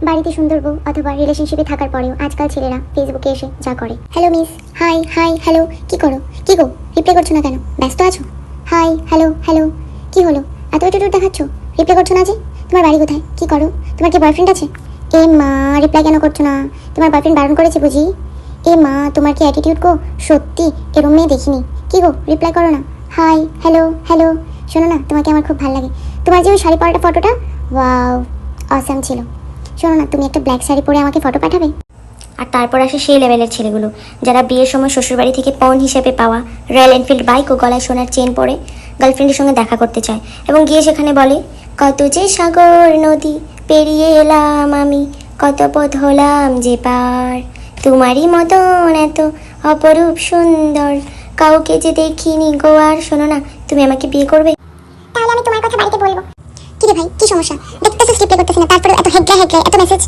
বাড়িতে সুন্দর বউ অথবা রিলেশনশিপে থাকার পরেও আজকাল ছেলেরা ফেসবুকে এসে যা করে। Hello miss, high hi hello, কি করো, কি গো রিপ্লাই করছো না কেন, ব্যস্ত আছো? হাই হ্যালো হ্যালো, কি হলো এত অ্যাটিটিউড দেখাচ্ছ, রিপ্লাই করছো না যে? তোমার বাড়ি কোথায়, কি করো, তোমার কি বয়ফ্রেন্ড আছে? এ মা, রিপ্লাই কেন করছো না? তোমার বয়ফ্রেন্ড বারণ করেছে বুঝি? এ মা, তোমার কি অ্যাটিটিউড গো, সত্যি এরম মেয়ে দেখিনি। কি গো রিপ্লাই করো না। হাই হ্যালো হ্যালো, শোনো না, তোমাকে আমার খুব ভালো লাগে। তোমার যে ওই শাড়ি পরাটা ফটোটা, ওয়াও অসাম ছিল। শোনো না, তুমি একটা ব্ল্যাক শাড়ি পরে আমাকে ফটো পাঠাবে। আর তারপর আসে সেই লেভেলের ছেলেগুলো যারা বিয়ের সময় শ্বশুরবাড়ি থেকে পণ হিসেবে পাওয়া রয়্যাল এনফিল্ড বাইক ও গলায় সোনার চেন পরে গার্লফ্রেন্ডের সঙ্গে দেখা করতে চায় এবং গিয়ে সেখানে বলে, কত যে সাগর নদী পেরিয়ে এলাম আমি, কত পথ হলাম যে পার, তোমারই মতন এত অপরূপ সুন্দর কাউকে যে দেখিনি গো আর। শোনো না, তুমি আমাকে বিয়ে করবে? তাহলে আমি তোমার কথা বাড়িতে বলবো। কি রে ভাই, কি সমস্যা? দেখতেছিস রিপ্লাই করতেছি না, তারপরে এত হেড্রা এত মেসেজ।